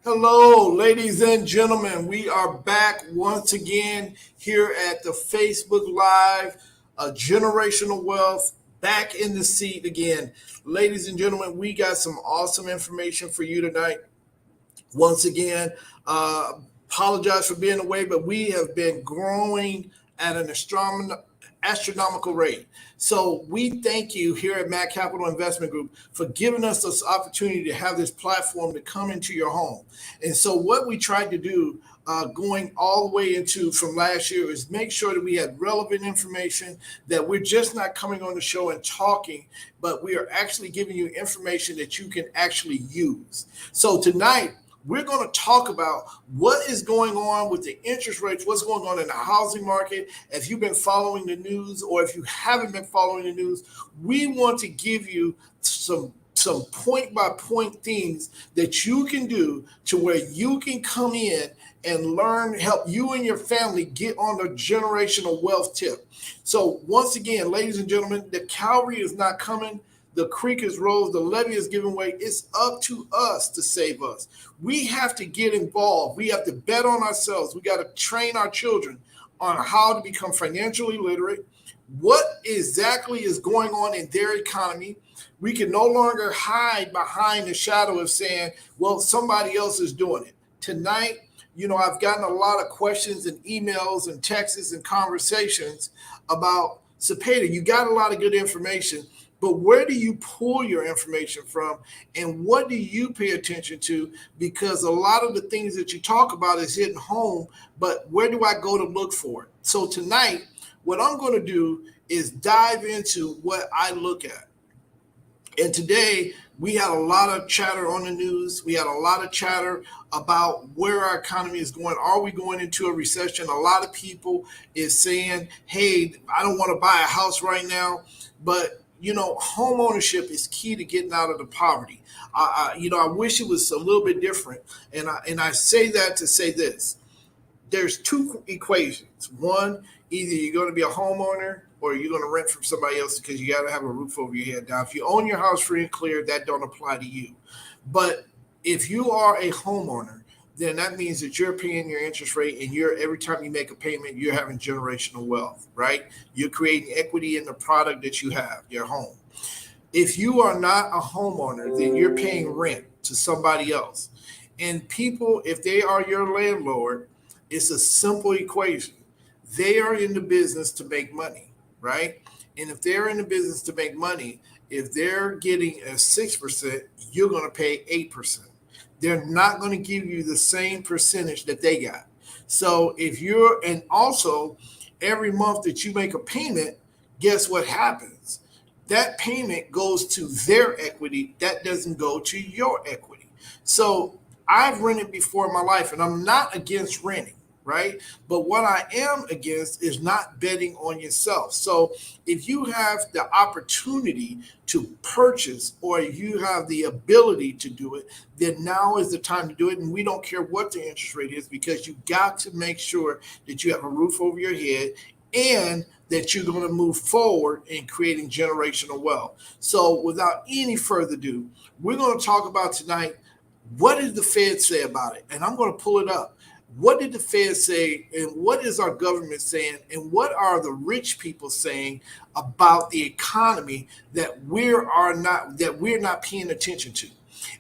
Hello, ladies and gentlemen. We are back once again here at the Facebook Live, Generational Wealth, back in the seat again. Ladies and gentlemen, we got some awesome information for you tonight. Once again, apologize for being away, but we have been growing at an astronomical rate. So we thank you here at Mac Capital Investment Group for giving us this opportunity to have this platform to come into your home. And so what we tried to do going all the way into from last year is make sure that we had relevant information, that we're just not coming on the show and talking, but we are actually giving you information that you can actually use. So tonight, we're going to talk about what is going on with the interest rates, what's going on in the housing market. If you've been following the news or if you haven't been following the news, we want to give you some point by point things that you can do to where you can come in and learn, help you and your family get on the generational wealth tip. So once again, ladies and gentlemen, the Calvary is not coming. The creek is rose, the levee is giving way. It's up to us to save us. We have to get involved. We have to bet on ourselves. We got to train our children on how to become financially literate, what exactly is going on in their economy. We can no longer hide behind the shadow of saying, well, somebody else is doing it. Tonight, I've gotten a lot of questions and emails and texts and conversations about Cepeda. You got a lot of good information. But where do you pull your information from and what do you pay attention to? Because a lot of the things that you talk about is hitting home, but where do I go to look for it? So tonight, what I'm going to do is dive into what I look at. And today, we had a lot of chatter on the news. We had a lot of chatter about where our economy is going. Are we going into a recession? A lot of people is saying, hey, I don't want to buy a house right now, but home ownership is key to getting out of the poverty. I wish it was a little bit different. And I say that to say this. There's two equations. One, either you're going to be a homeowner or you're going to rent from somebody else because you got to have a roof over your head. Now, if you own your house free and clear, that don't apply to you. But if you are a homeowner, then that means that you're paying your interest rate and every time you make a payment, you're having generational wealth, right? You're creating equity in the product that you have, your home. If you are not a homeowner, then you're paying rent to somebody else. And people, if they are your landlord, it's a simple equation. They are in the business to make money, right? And if they're in the business to make money, if they're getting a 6%, you're going to pay 8%. They're not going to give you the same percentage that they got. So and also every month that you make a payment, guess what happens? That payment goes to their equity. That doesn't go to your equity. So I've rented before in my life, and I'm not against renting, right? But what I am against is not betting on yourself. So if you have the opportunity to purchase or you have the ability to do it, then now is the time to do it. And we don't care what the interest rate is because you got to make sure that you have a roof over your head and that you're going to move forward in creating generational wealth. So without any further ado, we're going to talk about tonight, what did the Fed say about it? And I'm going to pull it up. What did the Fed say, and what is our government saying, and what are the rich people saying about the economy that we're not paying attention to?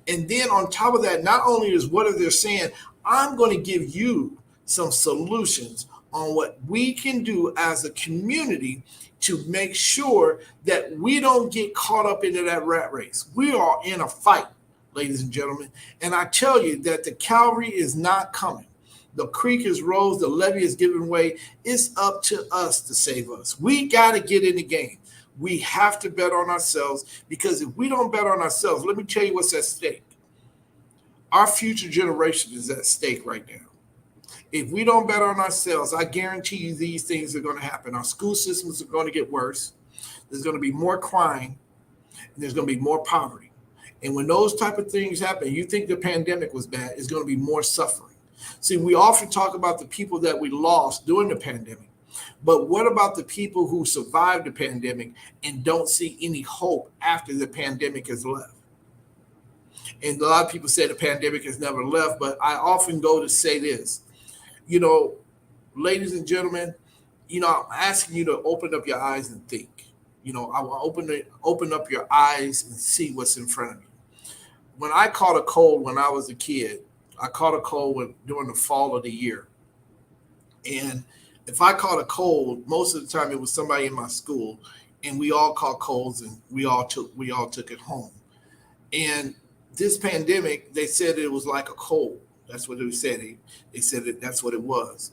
And then on top of that, not only is what are they saying, I'm going to give you some solutions on what we can do as a community to make sure that we don't get caught up into that rat race. We are in a fight, ladies and gentlemen, and I tell you that the Calvary is not coming. The creek is rose, the levee is giving way. It's up to us to save us. We got to get in the game. We have to bet on ourselves because if we don't bet on ourselves, let me tell you what's at stake. Our future generation is at stake right now. If we don't bet on ourselves, I guarantee you these things are going to happen. Our school systems are going to get worse. There's going to be more crime, and there's going to be more poverty. And when those type of things happen, you think the pandemic was bad, it's going to be more suffering. See, we often talk about the people that we lost during the pandemic, but what about the people who survived the pandemic and don't see any hope after the pandemic has left? And a lot of people say the pandemic has never left, but I often go to say this, you know, ladies and gentlemen, I'm asking you to open up your eyes and think. I will open up your eyes and see what's in front of you. When I caught a cold when I was a kid, I caught a cold during the fall of the year. And if I caught a cold, most of the time it was somebody in my school, and we all caught colds, and we all took it home. And this pandemic, they said it was like a cold. That's what they said. They said that's what it was.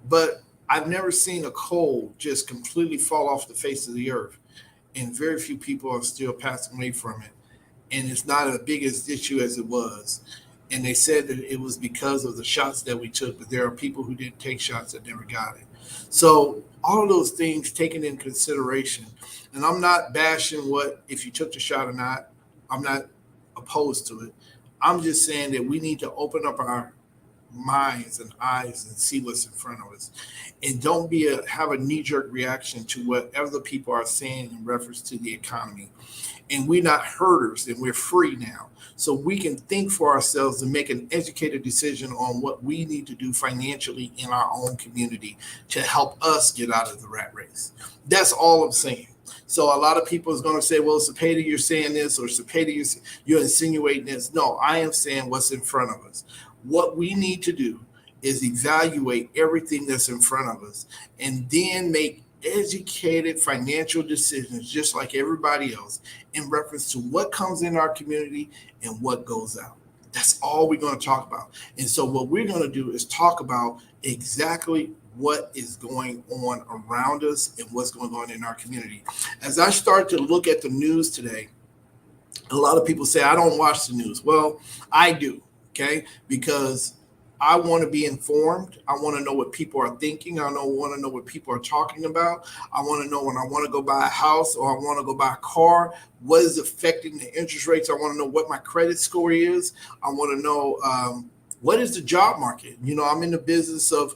But I've never seen a cold just completely fall off the face of the earth, and very few people are still passing away from it. And it's not as big as issue as it was. And they said that it was because of the shots that we took, but there are people who didn't take shots that never got it. So all of those things taken in consideration, and I'm not bashing what if you took the shot or not. I'm not opposed to it. I'm just saying that we need to open up our minds and eyes and see what's in front of us, and don't have a knee-jerk reaction to whatever the people are saying in reference to the economy. And we're not herders, and we're free now, so we can think for ourselves and make an educated decision on what we need to do financially in our own community to help us get out of the rat race. That's all I'm saying. So a lot of people is going to say, well, Cepeda, you're saying this, or Cepeda, you're insinuating this. No, I am saying what's in front of us. What we need to do is evaluate everything that's in front of us, and then make educated financial decisions just like everybody else in reference to what comes in our community and what goes out. That's all we're going to talk about. And so what we're going to do is talk about exactly what is going on around us and what's going on in our community. As I start to look at the news today, a lot of people say, I don't watch the news. Well, I do, okay? Because I want to be informed. I want to know what people are thinking. Want to know what people are talking about. I want to know when I want to go buy a house or I want to go buy a car, what is affecting the interest rates. I want to know what my credit score is. I want to know what is the job market. I'm in the business of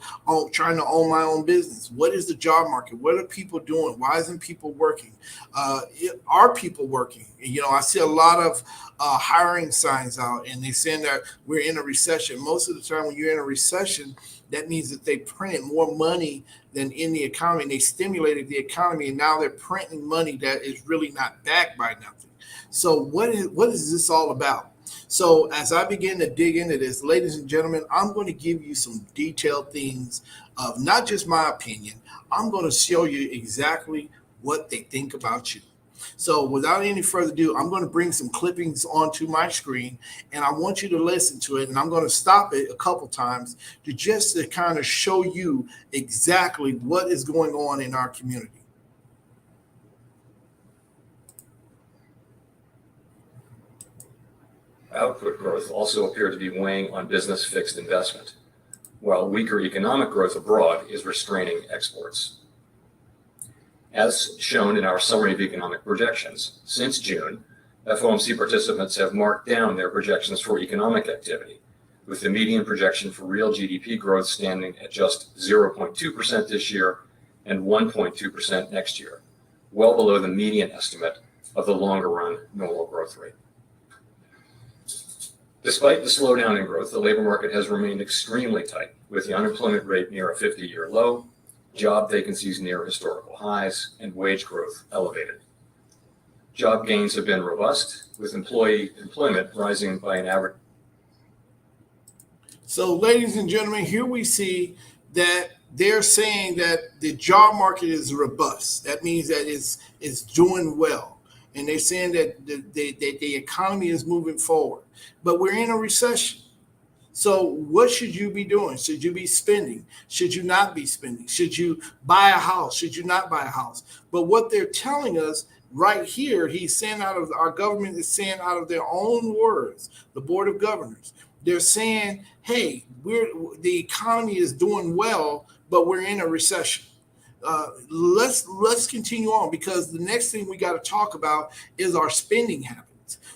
trying to own my own business. What is the job market? What are people doing? Why isn't people working? Are people working? I see a lot of hiring signs out, and they're saying that we're in a recession. Most of the time when you're in a recession, that means that they printed more money than in the economy, and they stimulated the economy, and now they're printing money that is really not backed by nothing. So what is this all about? So as I begin to dig into this, ladies and gentlemen, I'm going to give you some detailed things of not just my opinion. I'm going to show you exactly what they think about you. So without any further ado, I'm going to bring some clippings onto my screen, and I want you to listen to it. And I'm going to stop it a couple times to kind of show you exactly what is going on in our community. Output growth also appeared to be weighing on business fixed investment, while weaker economic growth abroad is restraining exports. As shown in our summary of economic projections, since June, FOMC participants have marked down their projections for economic activity, with the median projection for real GDP growth standing at just 0.2% this year and 1.2% next year, well below the median estimate of the longer run normal growth rate. Despite the slowdown in growth, the labor market has remained extremely tight, with the unemployment rate near a 50-year low, job vacancies near historical highs, and wage growth elevated. Job gains have been robust, with employee employment rising by an average. So, ladies and gentlemen, here we see that they're saying that the job market is robust. That means that it's doing well. And they're saying that the economy is moving forward. But we're in a recession. So what should you be doing? Should you be spending? Should you not be spending? Should you buy a house? Should you not buy a house? But what they're telling us right here, he's saying our government is saying out of their own words, the Board of Governors, they're saying, hey, the economy is doing well, but we're in a recession. Let's continue on, because the next thing we got to talk about is our spending habits.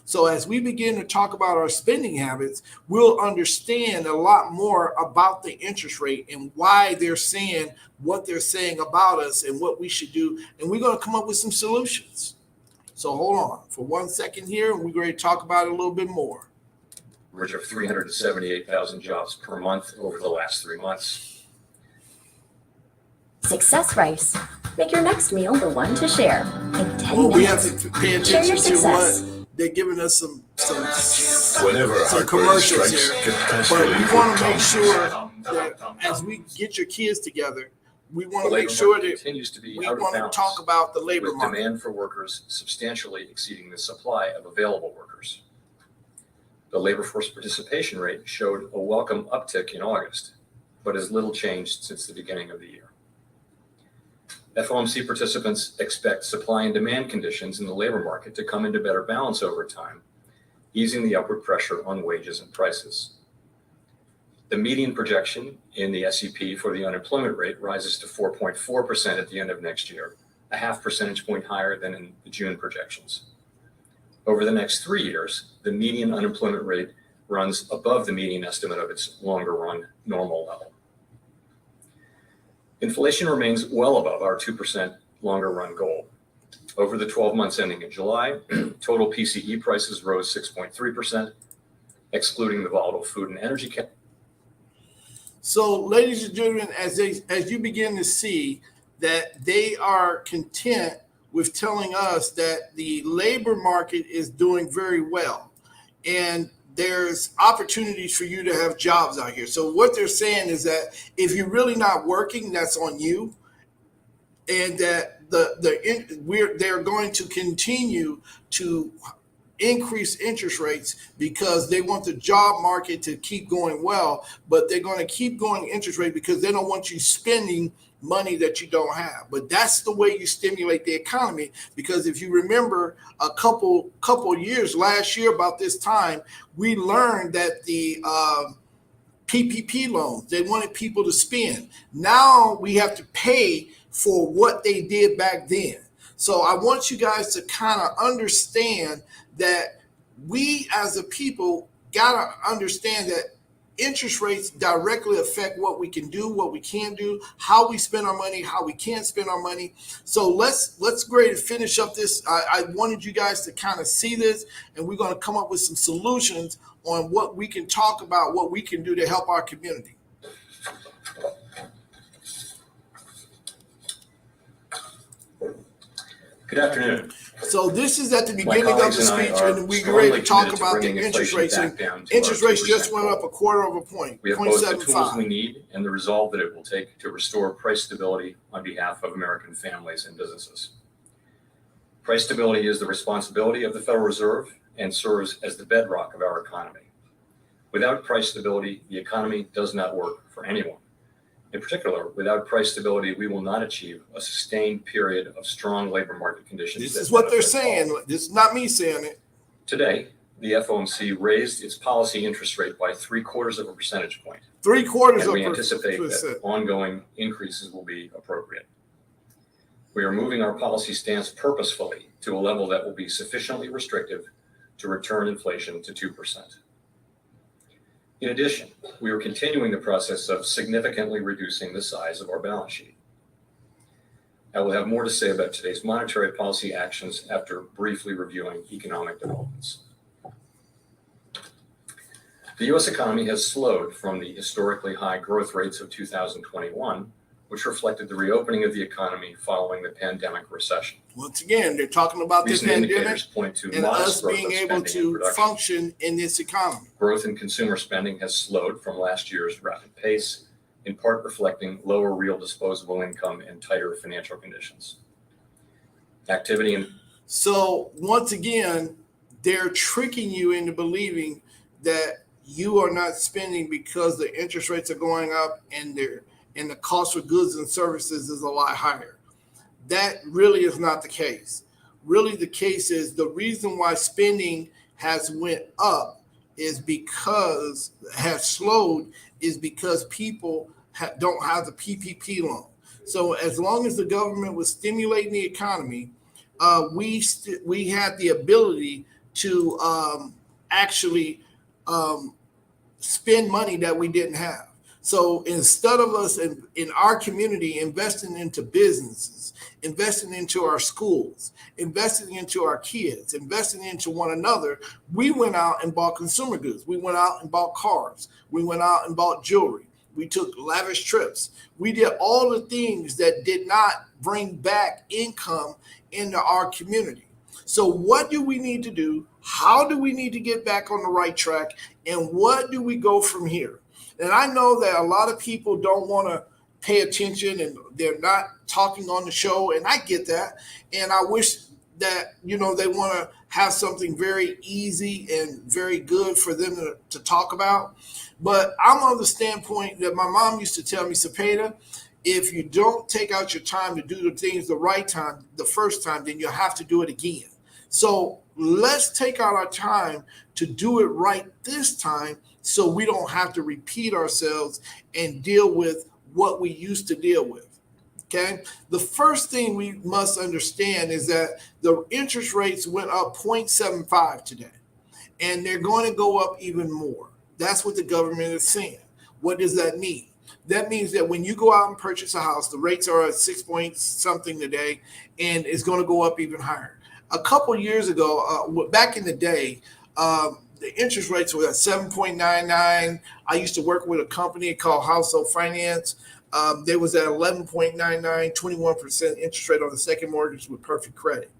So as we begin to talk about our spending habits, we'll understand a lot more about the interest rate and why they're saying what they're saying about us and what we should do. And we're going to come up with some solutions. So hold on for 1 second here, and we're going to talk about it a little bit more. Average of 378,000 jobs per month over the last 3 months. Success Rice. Make your next meal the one to share in 10 Well, we have minutes. to pay Share your attention to success. what they're giving us some Whenever commercials strikes here. But we want to make sure that as we get your kids together, we want The to make labor sure market that continues to be we out of want to balance, talk about the labor with market. demand for workers substantially exceeding the supply of available workers. The labor force participation rate showed a welcome uptick in August, but has little changed since the beginning of the year. FOMC participants expect supply and demand conditions in the labor market to come into better balance over time, easing the upward pressure on wages and prices. The median projection in the SEP for the unemployment rate rises to 4.4% at the end of next year, a half percentage point higher than in the June projections. Over the next 3 years, the median unemployment rate runs above the median estimate of its longer run normal level. Inflation remains well above our 2% longer run goal. Over the 12 months ending in July, total PCE prices rose 6.3%, excluding the volatile food and energy category. So, ladies and gentlemen, as you begin to see that they are content with telling us that the labor market is doing very well, and there's opportunities for you to have jobs out here. So what they're saying is that if you're really not working, that's on you, and that they're going to continue to increase interest rates because they want the job market to keep going well, but they're going to keep going interest rate because they don't want you spending money that you don't have. But that's the way you stimulate the economy, because if you remember a couple years last year about this time, we learned that the PPP loans, they wanted people to spend. Now we have to pay for what they did back then. So I want you guys to kind of understand that we as a people got to understand that interest rates directly affect what we can do, what we can't do, how we spend our money, how we can't spend our money. So let's go ahead and finish up this. I wanted you guys to kind of see this, and we're going to come up with some solutions on what we can talk about, what we can do to help our community. Good afternoon. So this is at the My beginning of the colleagues and I speech, are and we're ready to strongly talk committed to about the bringing interest inflation rates. back And down to interest our rates just 2% went up goal. a quarter of a point, We have both the tools we 0.75. need and the resolve that it will take to restore price stability on behalf of American families and businesses. Price stability is the responsibility of the Federal Reserve and serves as the bedrock of our economy. Without price stability, the economy does not work for anyone. In particular, without price stability, we will not achieve a sustained period of strong labor market conditions. This that is what they're benefit all. saying. This is not me saying it. Today, the FOMC raised its policy interest rate by 0.75 percentage point. 0.75%. And we anticipate that ongoing increases will be appropriate. We are moving our policy stance purposefully to a level that will be sufficiently restrictive to return inflation to 2%. In addition, we are continuing the process of significantly reducing the size of our balance sheet. I will have more to say about today's monetary policy actions after briefly reviewing economic developments. The U.S. economy has slowed from the historically high growth rates of 2021, which reflected the reopening of the economy following the pandemic recession. Once again, they're talking about the Recent pandemic indicators point to and modest us growth being of able spending and to production. function in this economy. Growth in consumer spending has slowed from last year's rapid pace, in part reflecting lower real disposable income and tighter financial conditions. Activity in So once again, they're tricking you into believing that you are not spending because the interest rates are going up and the cost for goods and services is a lot higher. That really is not the case. Really, the case is the reason why spending has went up is because has slowed is because people don't have the PPP loan. So as long as the government was stimulating the economy, we had the ability to actually spend money that we didn't have. So instead of us in our community investing into businesses, investing into our schools, investing into our kids, investing into one another, we went out and bought consumer goods. We went out and bought cars. We went out and bought jewelry. We took lavish trips. We did all the things that did not bring back income into our community. So what do we need to do? How do we need to get back on the right track? And what do we go from here? And I know that a lot of people don't want to pay attention and they're not talking on the show. And I get that. And I wish that, they want to have something very easy and very good for them to talk about. But I'm on the standpoint that my mom used to tell me, Cepeda, if you don't take out your time to do the things the right time, the first time, then you'll have to do it again. So let's take out our time to do it right this time so we don't have to repeat ourselves and deal with what we used to deal with. Okay. The first thing we must understand is that the interest rates went up 0.75 today, and they're going to go up even more. That's what the government is saying. What does that mean? That means that when you go out and purchase a house, the rates are at 6 point something today, and it's going to go up even higher. A couple of years ago, back in the day, the interest rates were at 7.99. I used to work with a company called Household Finance. They was at 11.99, 21% interest rate on the second mortgage with perfect credit.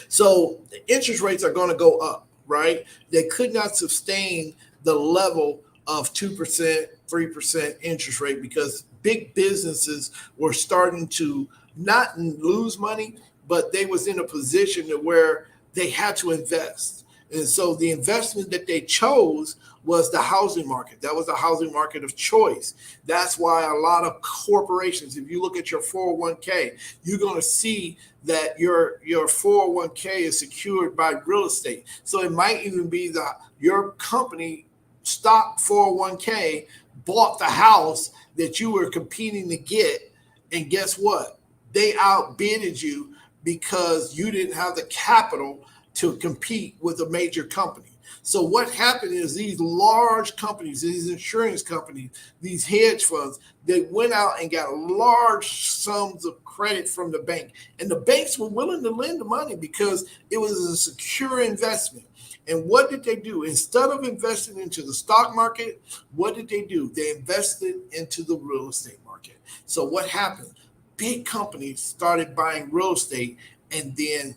So the interest rates are going to go up, right? They could not sustain the level of 2%, 3% interest rate because big businesses were starting to not lose money, but they was in a position to where they had to invest. And so the investment that they chose was the housing market. That was the housing market of choice. That's why a lot of corporations, if you look at your 401k, you're going to see that your 401k is secured by real estate. So it might even be that your company stock 401k bought the house that you were competing to get. And guess what? They outbidded you because you didn't have the capital to compete with a major company. So what happened is these large companies, these insurance companies, these hedge funds, they went out and got large sums of credit from the bank. And the banks were willing to lend the money because it was a secure investment. And what did they do? Instead of investing into the stock market, what did they do? They invested into the real estate market. So what happened? Big companies started buying real estate and then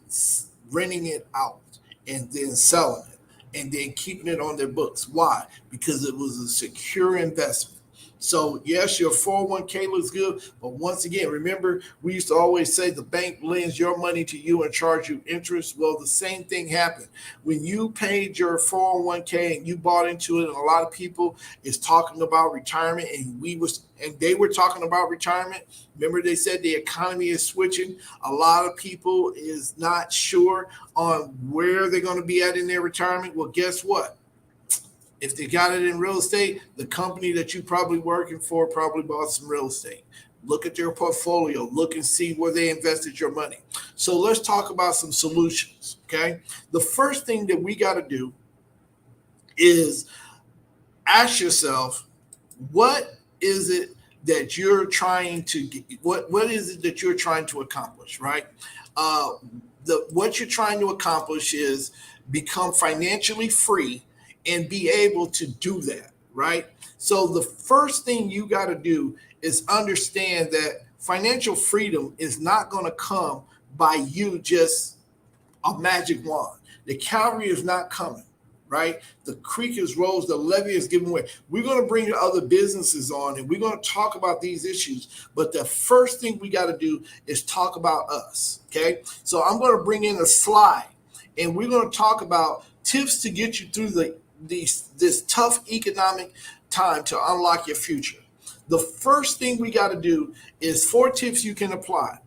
renting it out and then selling it and then keeping it on their books. Why? Because it was a secure investment. So yes, your 401k looks good, but once again, remember, we used to always say the bank lends your money to you and charge you interest. Well, the same thing happened when you paid your 401k and you bought into it. And a lot of people is talking about retirement, and they were talking about retirement. Remember, they said the economy is switching. A lot of people is not sure on where they're going to be at in their retirement. Well, guess what? If they got it in real estate, the company that you probably working for probably bought some real estate. Look at their portfolio. Look and see where they invested your money. So let's talk about some solutions, okay? The first thing that we got to do is ask yourself, what is it that you're trying to get? What is it that you're trying to accomplish, right? What you're trying to accomplish is become financially free and be able to do that, right? So the first thing you got to do is understand that financial freedom is not going to come by you just a magic wand. The cavalry is not coming, right? The creek is rose, the levee is giving way. We're going to bring other businesses on and we're going to talk about these issues. But the first thing we got to do is talk about us, okay? So I'm going to bring in a slide and we're going to talk about tips to get you through this tough economic time to unlock your future. The first thing we got to do is 4 tips you can apply.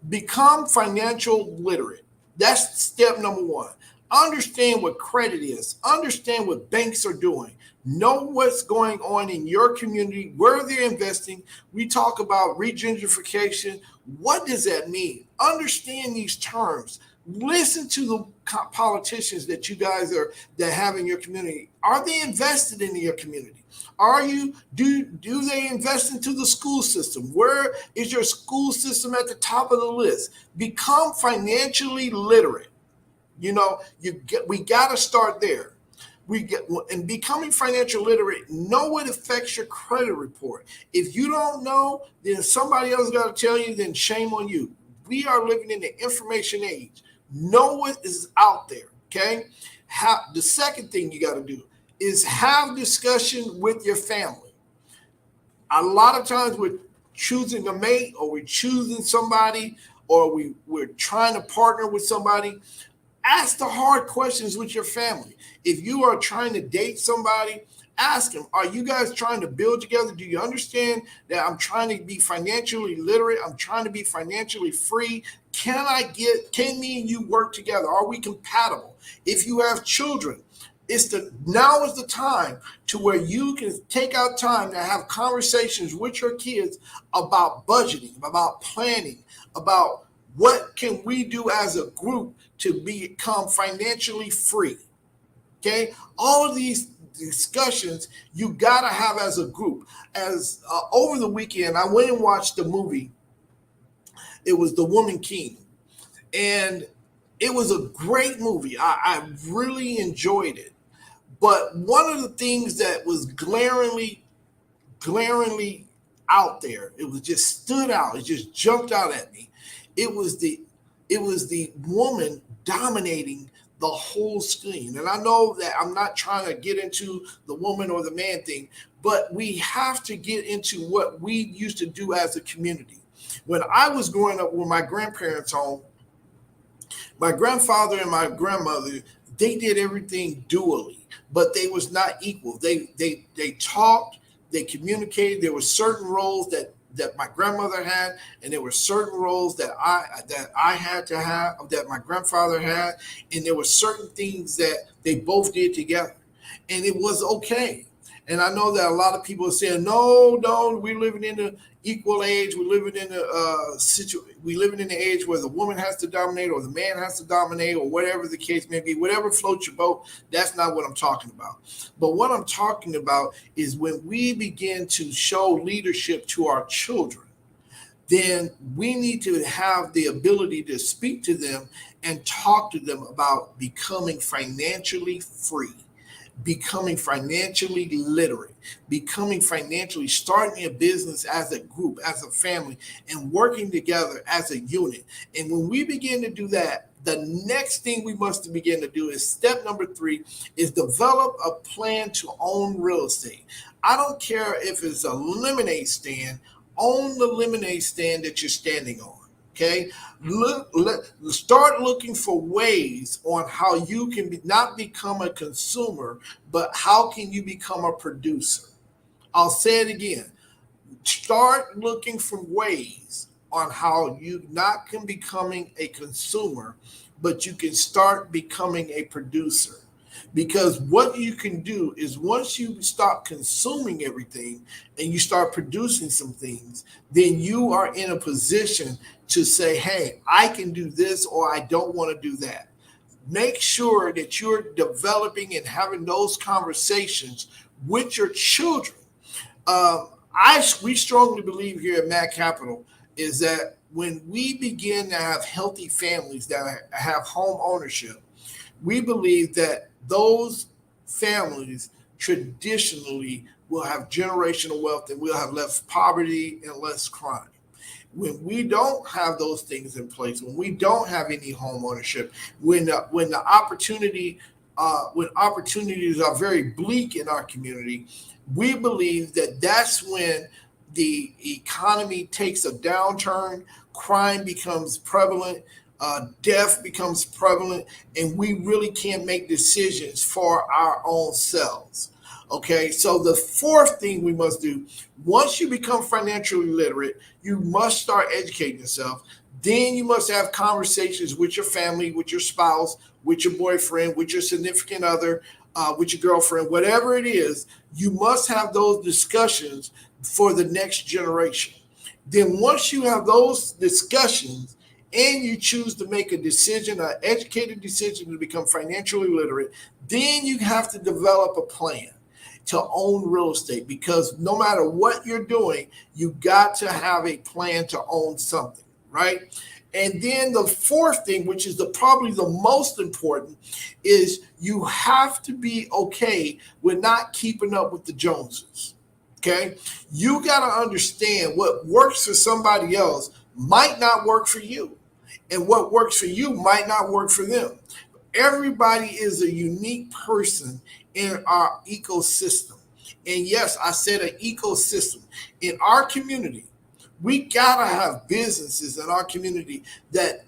Become financial literate. That's step number 1. Understand what credit is. Understand what banks are doing. Know what's going on in your community, where they're investing. We talk about regentrification. What does that mean? Understand these terms. Listen to the politicians that you guys that have in your community. Are they invested in your community? Do they invest into the school system? Where is your school system at the top of the list? Become financially literate. We got to start there. And becoming financial literate, know what affects your credit report. If you don't know, then somebody else got to tell you, then shame on you. We are living in the information age. Know what is out there, okay? The second thing you got to do is have discussion with your family. A lot of times we're choosing a mate, or we're choosing somebody, or we're trying to partner with somebody. Ask the hard questions with your family. If you are trying to date somebody, ask them, are you guys trying to build together? Do you understand that I'm trying to be financially literate? I'm trying to be financially free. Can me and you work together? Are we compatible? If you have children, now is the time to where you can take out time to have conversations with your kids about budgeting, about planning, about what can we do as a group to become financially free. Okay, all of these discussions you got to have as a group. As over the weekend, I went and watched the movie. It was The Woman King, and it was a great movie. I really enjoyed it. But one of the things that was glaringly out there, it was just stood out. It just jumped out at me. It was the woman dominating the whole screen. And I know that I'm not trying to get into the woman or the man thing, but we have to get into what we used to do as a community. When I was growing up with my grandparents' home, my grandfather and my grandmother, they did everything dually, but they was not equal. They talked, they communicated. There were certain roles that my grandmother had, and there were certain roles that I had to have, that my grandfather had, and there were certain things that they both did together, and it was okay. And I know that a lot of people are saying, no, we're living in the equal age. We're living in the age where the woman has to dominate, or the man has to dominate, or whatever the case may be. Whatever floats your boat, that's not what I'm talking about. But what I'm talking about is when we begin to show leadership to our children, then we need to have the ability to speak to them and talk to them about becoming financially free, becoming financially literate, starting a business as a group, as a family, and working together as a unit. And when we begin to do that, the next thing we must begin to do is step number 3 is develop a plan to own real estate. I don't care if it's a lemonade stand, own the lemonade stand that you're standing on. Okay, start looking for ways on how you can not become a consumer, but how can you become a producer? I'll say it again. Start looking for ways on how you not can becoming a consumer, but you can start becoming a producer. Because what you can do is once you stop consuming everything and you start producing some things, then you are in a position to say, hey, I can do this, or I don't want to do that. Make sure that you're developing and having those conversations with your children. We strongly believe here at Mac Capital is that when we begin to have healthy families that have home ownership, we believe that those families traditionally will have generational wealth, and we'll have less poverty and less crime. When we don't have those things in place, when we don't have any home ownership, when opportunities are very bleak in our community, we believe that that's when the economy takes a downturn, crime becomes prevalent, death becomes prevalent, and we really can't make decisions for our own selves. Okay, so the fourth thing we must do, once you become financially literate, you must start educating yourself. Then you must have conversations with your family, with your spouse, with your boyfriend, with your significant other, with your girlfriend, whatever it is. You must have those discussions for the next generation. Then once you have those discussions, and you choose to make a decision, an educated decision to become financially literate, then you have to develop a plan to own real estate, because no matter what you're doing, you got to have a plan to own something, right? And then the fourth thing, which is probably the most important, is you have to be okay with not keeping up with the Joneses. Okay, you got to understand what works for somebody else might not work for you, and what works for you might not work for them. Everybody is a unique person in our ecosystem. And yes, I said an ecosystem. In our community, we gotta have businesses in our community that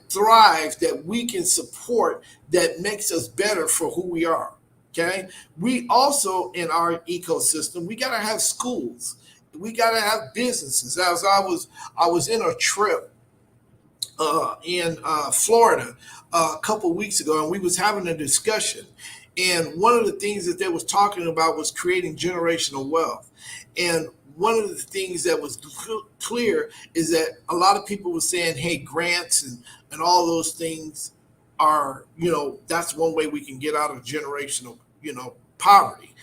thrive, that we can support, that makes us better for who we are. Okay. We also, in our ecosystem, we gotta have schools. We gotta have businesses. As I was in a trip in Florida a couple weeks ago, and we was having a discussion. And one of the things that they was talking about was creating generational wealth. And one of the things that was clear is that a lot of people were saying, hey, grants and all those things are, that's one way we can get out of generational, poverty.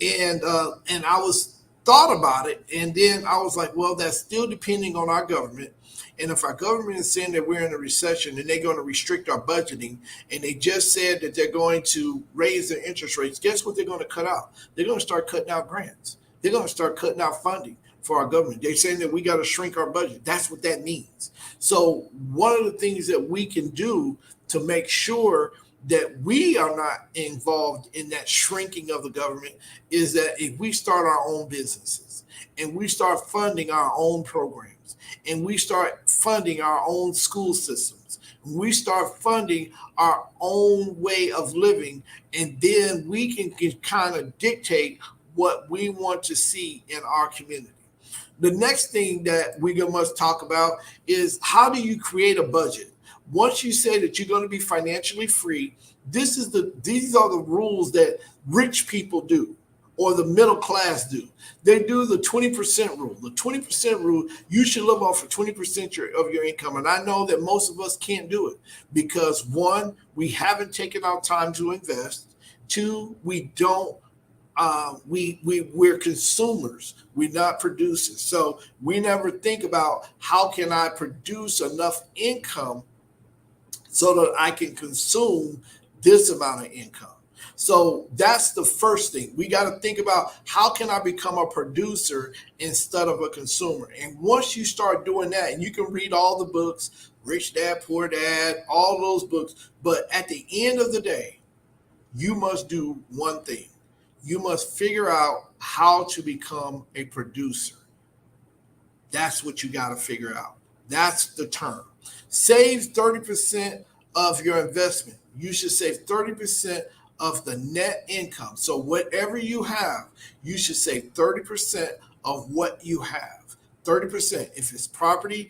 And I was thought about it. And then I was like, well, that's still depending on our government. And if our government is saying that we're in a recession and they're going to restrict our budgeting, and they just said that they're going to raise their interest rates, guess what they're going to cut out? They're going to start cutting out grants. They're going to start cutting out funding for our government. They're saying that we got to shrink our budget. That's what that means. So one of the things that we can do to make sure that we are not involved in that shrinking of the government is that if we start our own businesses and we start funding our own programs and we start funding our own school systems, we start funding our own way of living, and then we can kind of dictate what we want to see in our community. The next thing that we must talk about is, how do you create a budget? Once you say that you're going to be financially free, these are the rules that rich people do, or the middle class do. They do the 20% rule. The 20% rule, you should live off of 20% of your income. And I know that most of us can't do it because, one, we haven't taken our time to invest. Two, we don't. We're consumers. We're not producers. So we never think about, how can I produce enough income so that I can consume this amount of income. So that's the first thing. We got to think about, how can I become a producer instead of a consumer? And once you start doing that, and you can read all the books, Rich Dad, Poor Dad, all those books, but at the end of the day, you must do one thing. You must figure out how to become a producer. That's what you got to figure out. That's the term. Save 30% of your investment. You should save 30% of the net income. So whatever you have, you should save 30% of what you have. 30%. If it's property,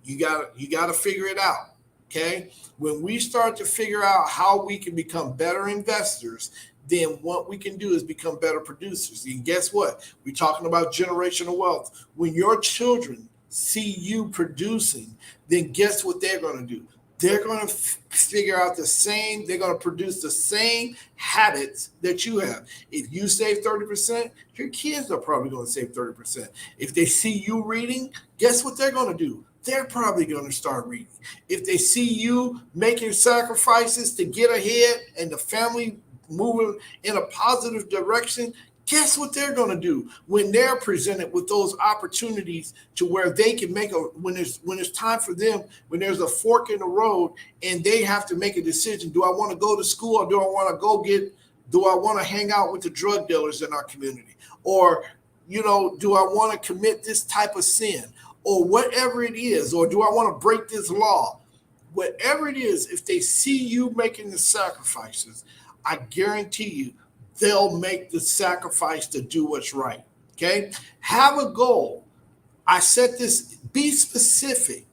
you got to figure it out. Okay? When we start to figure out how we can become better investors, then what we can do is become better producers. And guess what? We're talking about generational wealth. When your children see you producing, then guess what they're going to do? They're going to figure out they're going to produce the same habits that you have. If you save 30%, your kids are probably going to save 30%. If they see you reading, guess what they're going to do? They're probably going to start reading. If they see you making sacrifices to get ahead and the family moving in a positive direction, guess what they're going to do when they're presented with those opportunities to where they can make when it's time for them, when there's a fork in the road and they have to make a decision. Do I want to go to school, or do I want to hang out with the drug dealers in our community? Or, do I want to commit this type of sin, or whatever it is? Or do I want to break this law? Whatever it is, if they see you making the sacrifices, I guarantee you, they'll make the sacrifice to do what's right. Okay? Have a goal. I said this, be specific.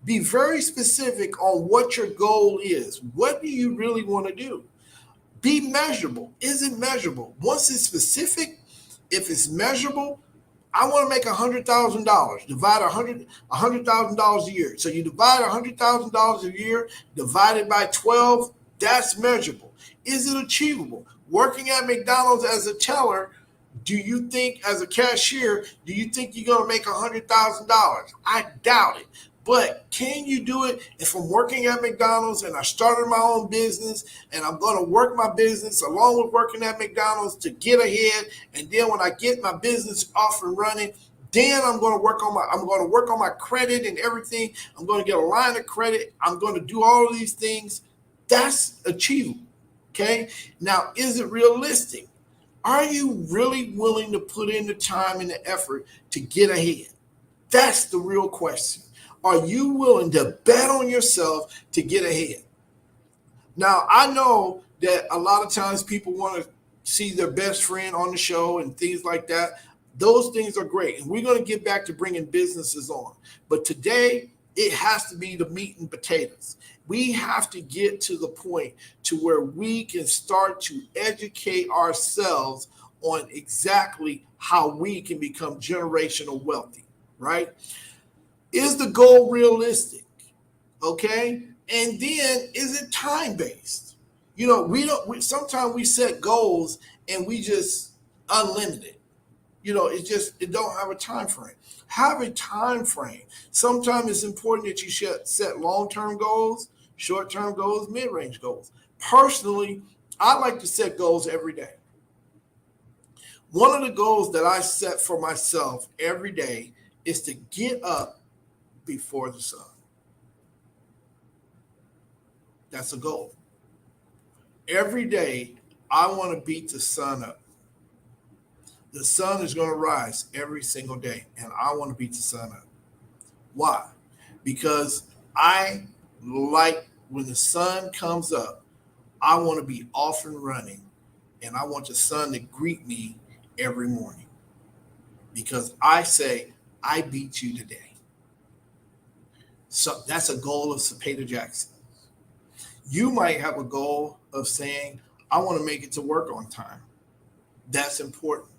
Be very specific on what your goal is. What do you really want to do? Be measurable. Is it measurable? Once it's specific, if it's measurable, I want to make $100,000. Divide $100,000 a year. So you divide $100,000 a year divided by 12. That's measurable. Is it achievable? Working at McDonald's as a teller, do you think, as a cashier, do you think you're going to make $100,000? I doubt it. But can you do it? If I'm working at McDonald's and I started my own business and I'm going to work my business along with working at McDonald's to get ahead, and then when I get my business off and running, then I'm going to work on my credit and everything. I'm going to get a line of credit. I'm going to do all of these things. That's achievable. Okay. Now, is it realistic? Are you really willing to put in the time and the effort to get ahead? That's the real question. Are you willing to bet on yourself to get ahead? Now, I know that a lot of times people want to see their best friend on the show and things like that. Those things are great. And we're going to get back to bringing businesses on. But today, it has to be the meat and potatoes. We have to get to the point to where we can start to educate ourselves on exactly how we can become generational wealthy, right? Is the goal realistic? Okay. And then is it time-based? Sometimes we set goals and we just unlimited. It don't have a time frame. Have a time frame. Sometimes it's important that you should set long-term goals, short-term goals, mid-range goals. Personally, I like to set goals every day. One of the goals that I set for myself every day is to get up before the sun. That's a goal. Every day, I want to beat the sun up. The sun is going to rise every single day, and I want to beat the sun up. Why? Because I like when the sun comes up, I want to be off and running, and I want the sun to greet me every morning because I say, I beat you today. So that's a goal of Cepeda Jackson. You might have a goal of saying, I want to make it to work on time. That's important.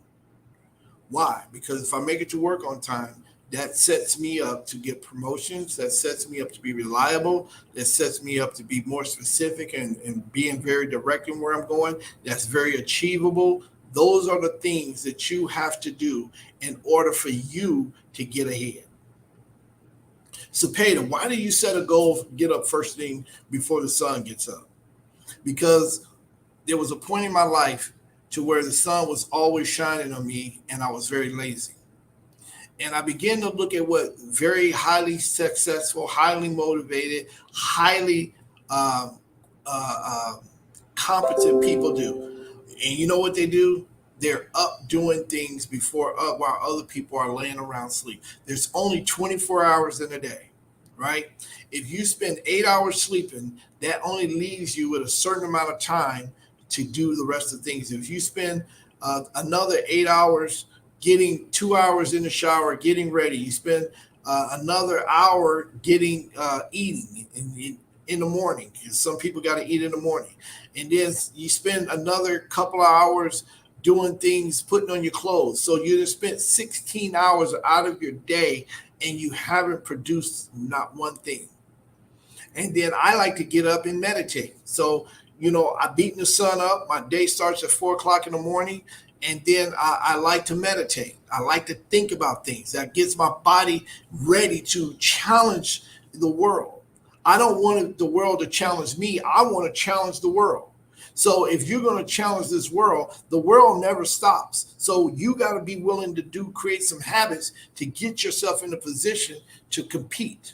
Why? Because if I make it to work on time, that sets me up to get promotions. That sets me up to be reliable. That sets me up to be more specific and being very direct in where I'm going. That's very achievable. Those are the things that you have to do in order for you to get ahead. Cepeda, why do you set a goal, get up first thing before the sun gets up? Because there was a point in my life to where the sun was always shining on me and I was very lazy. And I began to look at what very highly successful, highly motivated, highly competent people do. And you know what they do? They're up doing things while other people are laying around sleep. There's only 24 hours in a day, right? If you spend 8 hours sleeping, that only leaves you with a certain amount of time to do the rest of the things. If you spend another 8 hours getting 2 hours in the shower, getting ready, you spend another hour eating in the morning. Some people got to eat in the morning. And then you spend another couple of hours doing things, putting on your clothes. So you just spent 16 hours out of your day and you haven't produced not one thing. And then I like to get up and meditate. So, I beat the sun up. My day starts at 4 o'clock in the morning. And then I like to meditate. I like to think about things. That gets my body ready to challenge the world. I don't want the world to challenge me. I want to challenge the world. So if you're going to challenge this world, the world never stops. So you got to be willing to create some habits to get yourself in a position to compete.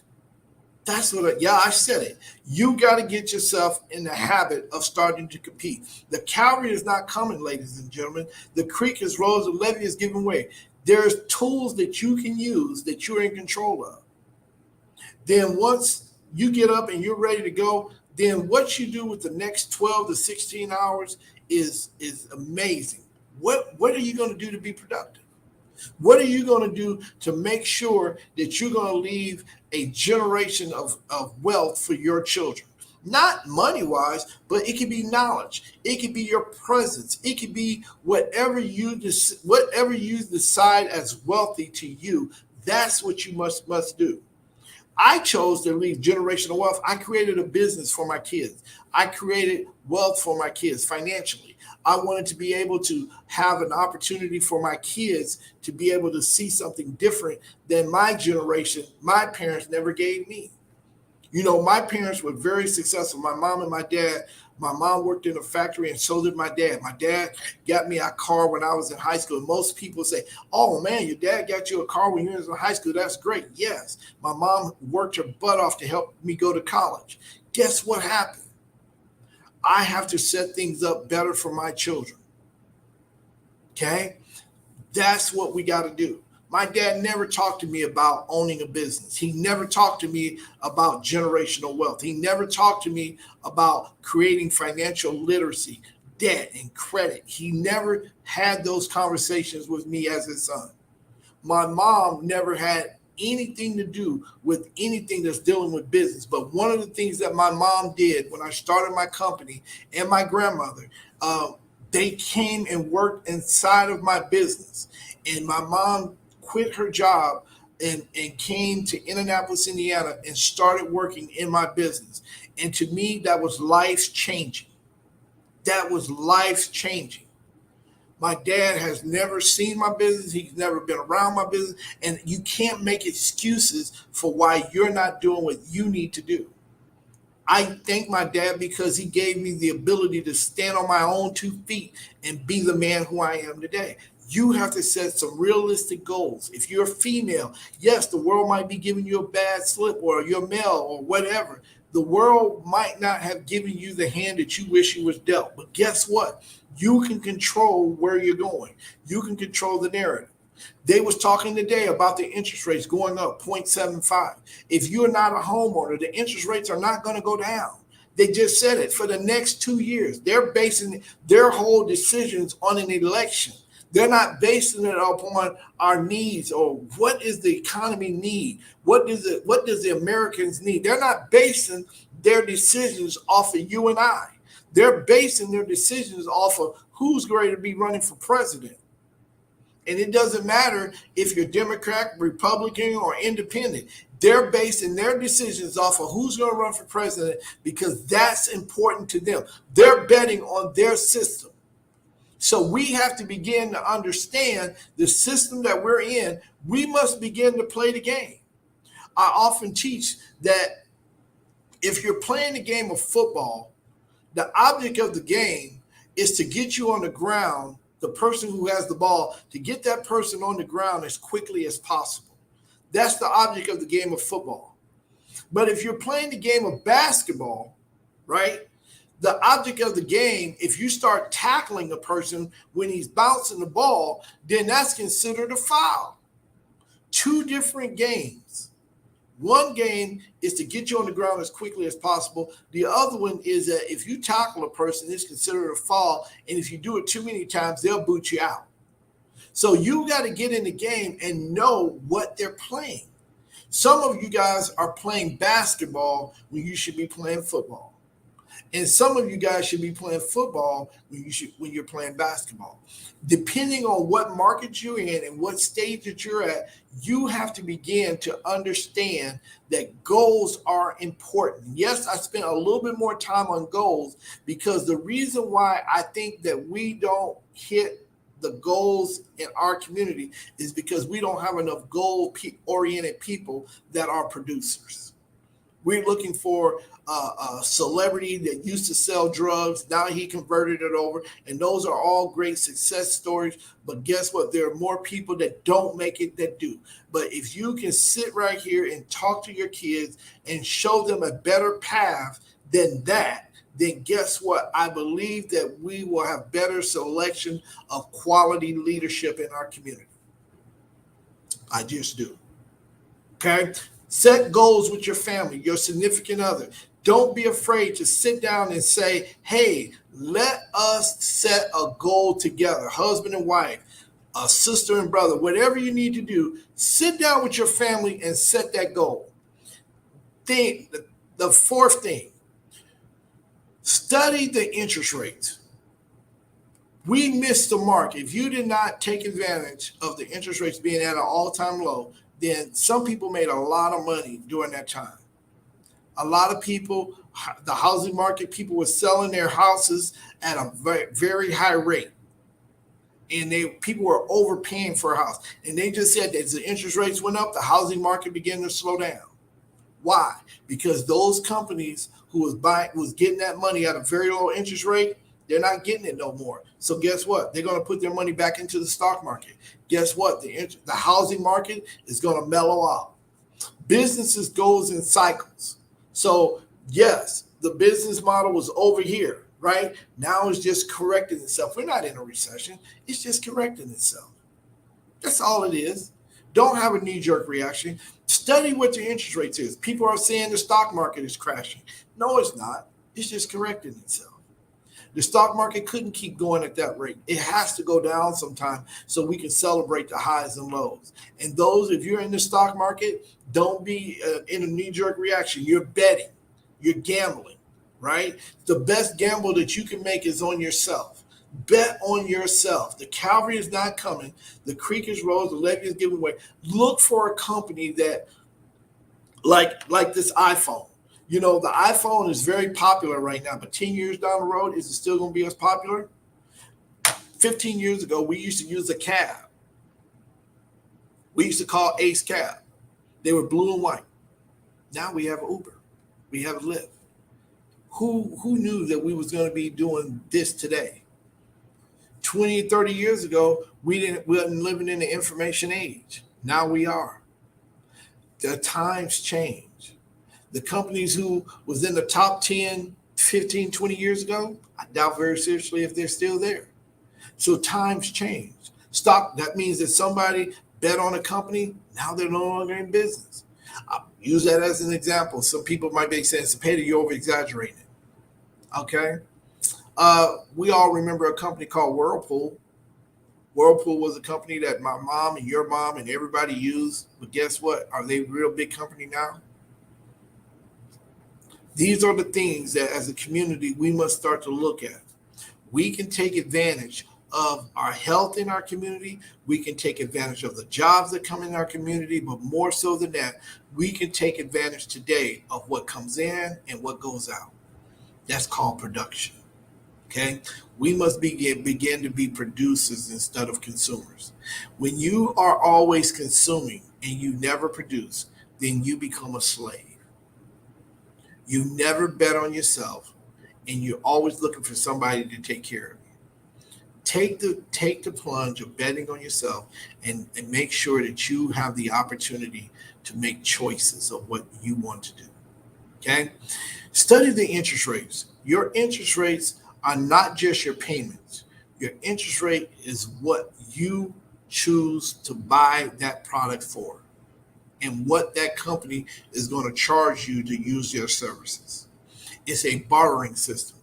That's I said it. You got to get yourself in the habit of starting to compete. The cavalry is not coming, ladies and gentlemen. The creek has rose, the levee is giving way. There's tools that you can use that you're in control of. Then once you get up and you're ready to go, then what you do with the next 12 to 16 hours is amazing. What are you going to do to be productive? What are you going to do to make sure that you're going to leave a generation of wealth for your children? Not money wise, but it could be knowledge. It could be your presence. It could be whatever you decide as wealthy to you. That's what you must do. I chose to leave generational wealth. I created a business for my kids. I created wealth for my kids financially. I wanted to be able to have an opportunity for my kids to be able to see something different than my generation, my parents never gave me. You know, my parents were very successful. My mom and my dad. My mom worked in a factory and so did my dad. My dad got me a car when I was in high school. Most people say, oh man, your dad got you a car when you was in high school. That's great. Yes, my mom worked her butt off to help me go to college. Guess what happened? I have to set things up better for my children. Okay? That's what we got to do. My dad never talked to me about owning a business. He never talked to me about generational wealth. He never talked to me about creating financial literacy, debt, and credit. He never had those conversations with me as his son. My mom never had anything to do with anything that's dealing with business. But one of the things that my mom did when I started my company and my grandmother, they came and worked inside of my business. And my mom quit her job and came to Indianapolis, Indiana, and started working in my business. And to me, that was life changing. That was life changing. My dad has never seen my business. He's never been around my business. And you can't make excuses for why you're not doing what you need to do. I thank my dad because he gave me the ability to stand on my own 2 feet and be the man who I am today. You have to set some realistic goals. If you're a female, yes, the world might be giving you a bad slip, or you're male or whatever. The world might not have given you the hand that you wish you was dealt. But guess what? You can control where you're going. You can control the narrative. They was talking today about the interest rates going up 0.75. If you're not a homeowner, the interest rates are not going to go down. They just said it for the next 2 years. They're basing their whole decisions on an election. They're not basing it upon our needs or what is the economy need? What does the Americans need? They're not basing their decisions off of you and I. They're basing their decisions off of who's going to be running for president. And it doesn't matter if you're Democrat, Republican, or independent. They're basing their decisions off of who's going to run for president because that's important to them. They're betting on their system. So we have to begin to understand the system that we're in. We must begin to play the game. I often teach that if you're playing the game of football, the object of the game is to get you on the ground, the person who has the ball, to get that person on the ground as quickly as possible. That's the object of the game of football. But if you're playing the game of basketball, right, the object of the game, if you start tackling a person when he's bouncing the ball, then that's considered a foul. 2 different games. One game is to get you on the ground as quickly as possible. The other one is that if you tackle a person, it's considered a foul. And if you do it too many times, they'll boot you out. So you got to get in the game and know what they're playing. Some of you guys are playing basketball when you should be playing football. And some of you guys should be playing football when you're playing basketball. Depending on what market you're in and what stage that you're at, you have to begin to understand that goals are important. Yes, I spent a little bit more time on goals because the reason why I think that we don't hit the goals in our community is because we don't have enough goal-oriented people that are producers. We're looking for a celebrity that used to sell drugs. Now he converted it over. And those are all great success stories. But guess what? There are more people that don't make it that do. But if you can sit right here and talk to your kids and show them a better path than that, then guess what? I believe that we will have better selection of quality leadership in our community. I just do. Okay? Set goals with your family, your significant other. Don't be afraid to sit down and say, hey, let us set a goal together, husband and wife, a sister and brother, whatever you need to do. Sit down with your family and set that goal. The 4th thing, Study the interest rates. We missed the mark. If you did not take advantage of the interest rates being at an all-time low, then some people made a lot of money during that time. A lot of people, the housing market, people were selling their houses at a very, very high rate. And people were overpaying for a house. And they just said that as the interest rates went up, the housing market began to slow down. Why? Because those companies who was getting that money at a very low interest rate, they're not getting it no more. So guess what? They're going to put their money back into the stock market. Guess what? The housing market is going to mellow out. Businesses goes in cycles. So yes, the business model was over here, right? Now it's just correcting itself. We're not in a recession. It's just correcting itself. That's all it is. Don't have a knee-jerk reaction. Study what your interest rates is. People are saying the stock market is crashing. No, it's not. It's just correcting itself. The stock market couldn't keep going at that rate. It has to go down sometime so we can celebrate the highs and lows. And those, if you're in the stock market, don't be in a knee-jerk reaction. You're betting. You're gambling, right? The best gamble that you can make is on yourself. Bet on yourself. The cavalry is not coming. The creek is rose. The levee is giving way. Look for a company that, like this iPhone. You know, the iPhone is very popular right now, but 10 years down the road, is it still going to be as popular? 15 years ago, we used to use a cab. We used to call Ace Cab. They were blue and white. Now we have Uber. We have Lyft. Who knew that we was going to be doing this today? 20, 30 years ago, we wasn't living in the information age. Now we are. The times change. The companies who was in the top 10, 15, 20 years ago, I doubt very seriously if they're still there. So times change. Stock, that means that somebody bet on a company, now they're no longer in business. I'll use that as an example. Some people might be saying, Cepeda, you're over-exaggerating it. Okay? We all remember a company called Whirlpool. Whirlpool was a company that my mom and your mom and everybody used. But guess what? Are they a real big company now? These are the things that as a community we must start to look at. We can take advantage of our health in our community. We can take advantage of the jobs that come in our community, but more so than that, we can take advantage today of what comes in and what goes out. That's called production. Okay? We must begin to be producers instead of consumers. When you are always consuming and you never produce, then you become a slave. You never bet on yourself, and you're always looking for somebody to take care of you. Take the plunge of betting on yourself and make sure that you have the opportunity to make choices of what you want to do. Okay? Study the interest rates. Your interest rates are not just your payments. Your interest rate is what you choose to buy that product for, and what that company is going to charge you to use your services. It's a bartering system.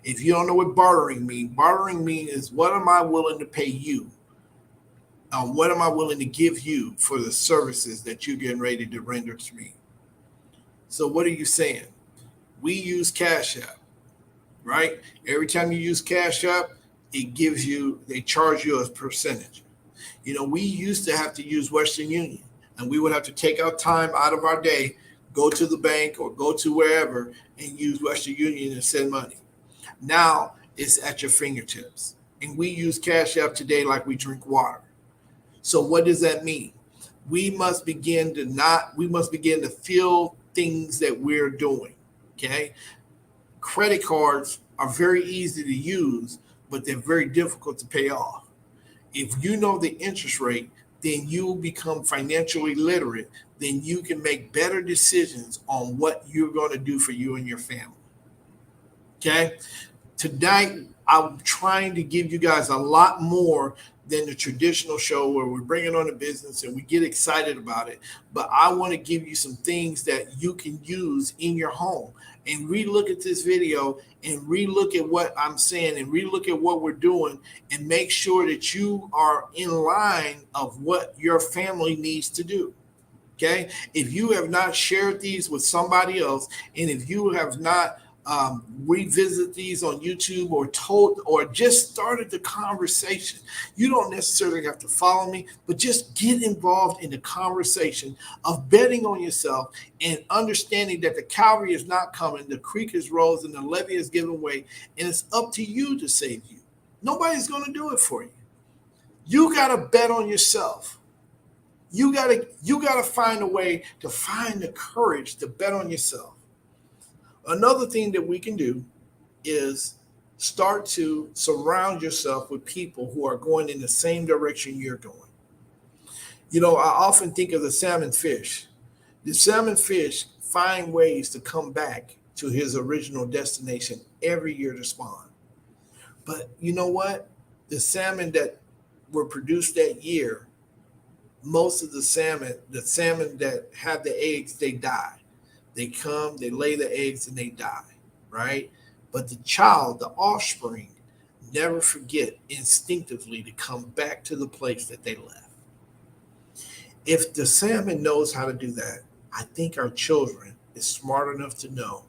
If you don't know what bartering means is what am I willing to pay you? What am I willing to give you for the services that you're getting ready to render to me? So what are you saying? We use Cash App, right? Every time you use Cash App, they charge you a percentage. You know, we used to have to use Western Union. And we would have to take our time out of our day, go to the bank or go to wherever and use Western Union and send money. Now it's at your fingertips. And we use Cash App today like we drink water. So what does that mean? We must begin to feel things that we're doing. Okay? Credit cards are very easy to use, but they're very difficult to pay off. If you know the interest rate, then you become financially literate, then you can make better decisions on what you're going to do for you and your family. Okay? Tonight, I'm trying to give you guys a lot more than the traditional show where we're bringing on a business and we get excited about it. But I want to give you some things that you can use in your home. And relook at this video and relook at what I'm saying and relook at what we're doing and make sure that you are in line of what your family needs to do. Okay? If you have not shared these with somebody else, and if you have not revisit these on YouTube or just started the conversation. You don't necessarily have to follow me, but just get involved in the conversation of betting on yourself and understanding that the cavalry is not coming, the creek is rose, and the levee is given way, and it's up to you to save you. Nobody's going to do it for you. You got to bet on yourself. You gotta find a way to find the courage to bet on yourself. Another thing that we can do is start to surround yourself with people who are going in the same direction you're going. I often think of the salmon fish. The salmon fish find ways to come back to his original destination every year to spawn. But you know what? The salmon that were produced that year, most of the salmon that have the eggs, they die. They come, they lay the eggs, and they die, right? But the child, the offspring, never forget instinctively to come back to the place that they left. If the salmon knows how to do that, I think our children is smart enough to know,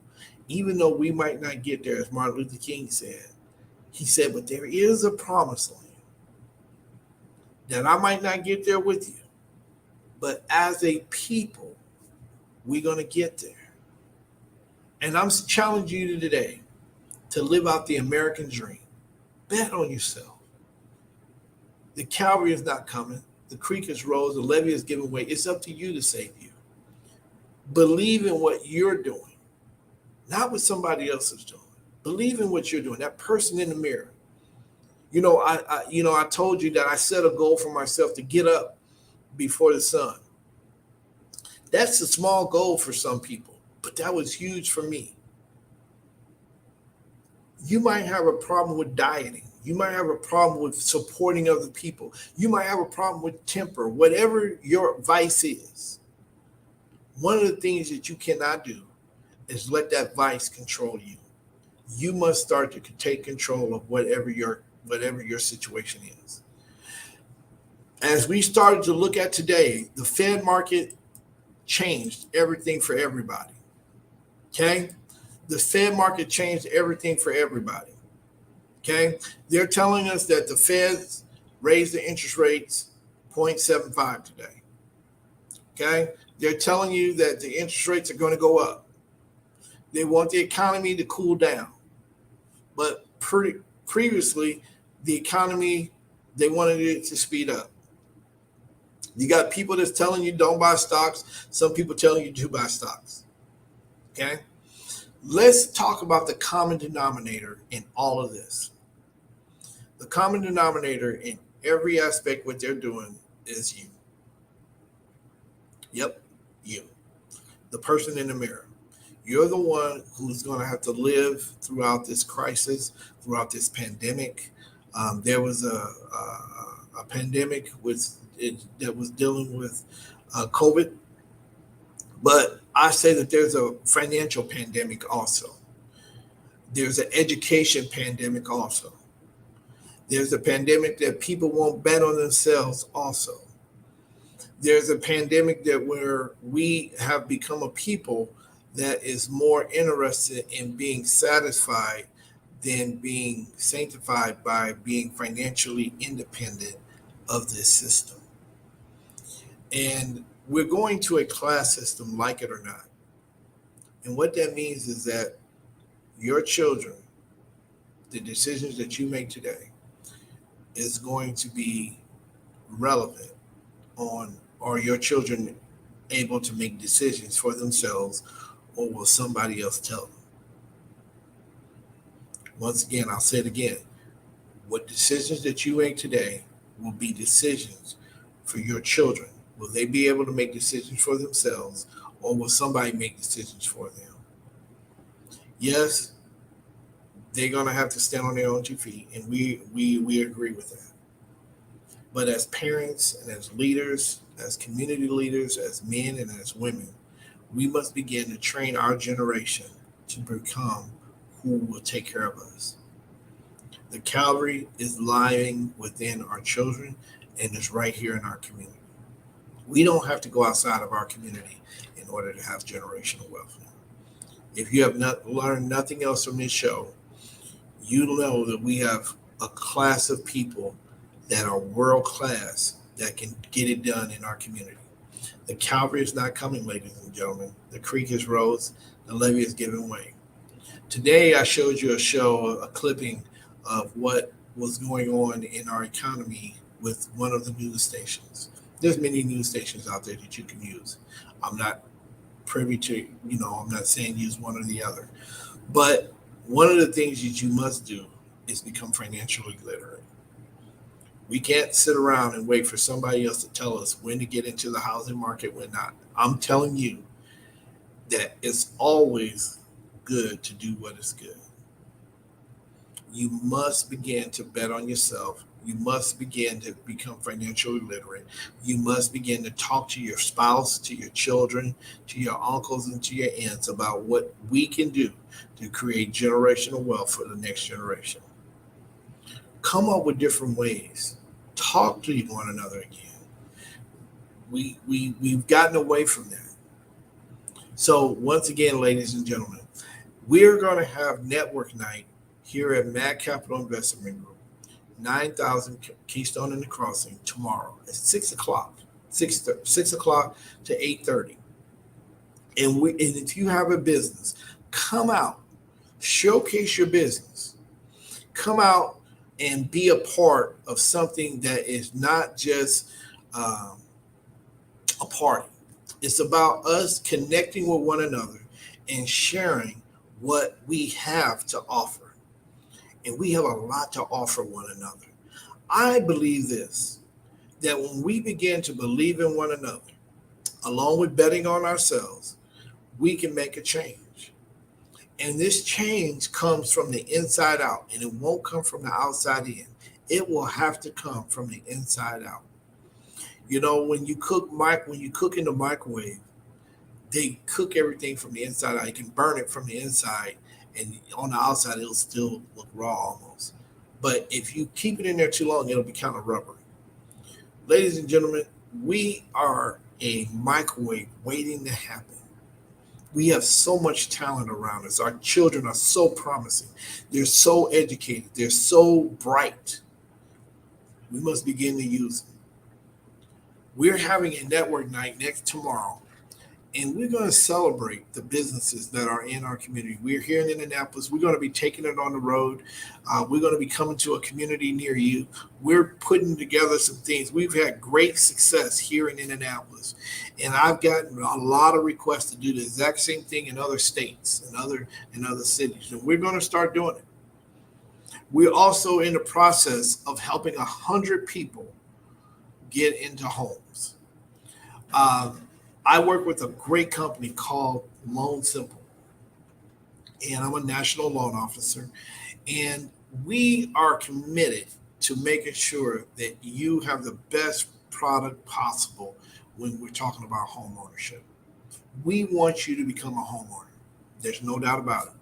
even though we might not get there, as Martin Luther King said. He said, but there is a promised land that I might not get there with you. But as a people, we're going to get there. And I'm challenging you today to live out the American dream. Bet on yourself. The cavalry is not coming. The creek is rose. The levee is giving way. It's up to you to save you. Believe in what you're doing, not what somebody else is doing. Believe in what you're doing. That person in the mirror. I told you that I set a goal for myself to get up before the sun. That's a small goal for some people, but that was huge for me. You might have a problem with dieting. You might have a problem with supporting other people. You might have a problem with temper, whatever your vice is. One of the things that you cannot do is let that vice control you. You must start to take control of whatever your situation is. As we started to look at today, the Fed market changed everything for everybody. Okay? The Fed market changed everything for everybody. Okay? They're telling us that the Feds raised the interest rates 0.75 today. Okay? They're telling you that the interest rates are going to go up. They want the economy to cool down. But previously, the economy, they wanted it to speed up. You got people that's telling you don't buy stocks. Some people telling you to buy stocks. Okay? Let's talk about the common denominator in all of this. The common denominator in every aspect what they're doing is you. Yep, you. The person in the mirror. You're the one who's going to have to live throughout this crisis, throughout this pandemic. There was a pandemic that was dealing with COVID. But I say that there's a financial pandemic also. There's an education pandemic also. There's a pandemic that people won't bet on themselves also. There's a pandemic that where we have become a people that is more interested in being satisfied than being sanctified by being financially independent of this system. And we're going to a class system, like it or not. And what that means is that your children, the decisions that you make today, is going to be relevant on, are your children able to make decisions for themselves, or will somebody else tell them? Once again, I'll say it again. What decisions that you make today will be decisions for your children. Will they be able to make decisions for themselves, or will somebody make decisions for them? Yes, they're going to have to stand on their own 2 feet, and we agree with that. But as parents and as leaders, as community leaders, as men and as women, we must begin to train our generation to become who will take care of us. The cavalry is lying within our children and is right here in our community. We don't have to go outside of our community in order to have generational wealth now. If you have not learned nothing else from this show, you know that we have a class of people that are world class that can get it done in our community. The Calvary is not coming, ladies and gentlemen. The creek is rose, the levee is giving way. Today, I showed you a clipping of what was going on in our economy with one of the news stations. There's many news stations out there that you can use. I'm not privy to, I'm not saying use one or the other. But one of the things that you must do is become financially literate. We can't sit around and wait for somebody else to tell us when to get into the housing market, when not. I'm telling you that it's always good to do what is good. You must begin to bet on yourself. You must begin to become financially literate. You must begin to talk to your spouse, to your children, to your uncles, and to your aunts about what we can do to create generational wealth for the next generation. Come up with different ways. Talk to one another again. We've gotten away from that. So once again, ladies and gentlemen, we're going to have network night here at Mad Capital Investment Group, 9000 Keystone and the Crossing tomorrow at 6 o'clock, 6 o'clock to 8:30. And if you have a business, come out, showcase your business, come out and be a part of something that is not just a party. It's about us connecting with one another and sharing what we have to offer. And we have a lot to offer one another. I believe this, that when we begin to believe in one another, along with betting on ourselves, we can make a change. And this change comes from the inside out, and it won't come from the outside in. It will have to come from the inside out. When you cook in the microwave, they cook everything from the inside out. You can burn it from the inside, and on the outside, it'll still look raw almost. But if you keep it in there too long, it'll be kind of rubbery. Ladies and gentlemen, we are a microwave waiting to happen. We have so much talent around us. Our children are so promising. They're so educated. They're so bright. We must begin to use them. We're having a network night tomorrow, and we're going to celebrate the businesses that are in our community. We're here in Indianapolis. We're going to be taking it on the road. We're going to be coming to a community near you. We're putting together some things. We've had great success here in Indianapolis, and I've gotten a lot of requests to do the exact same thing in other states and other cities, and we're going to start doing it. We're also in the process of helping 100 people get into homes. I work with a great company called Loan Simple, and I'm a national loan officer, and we are committed to making sure that you have the best product possible when we're talking about home ownership. We want you to become a homeowner. There's no doubt about it.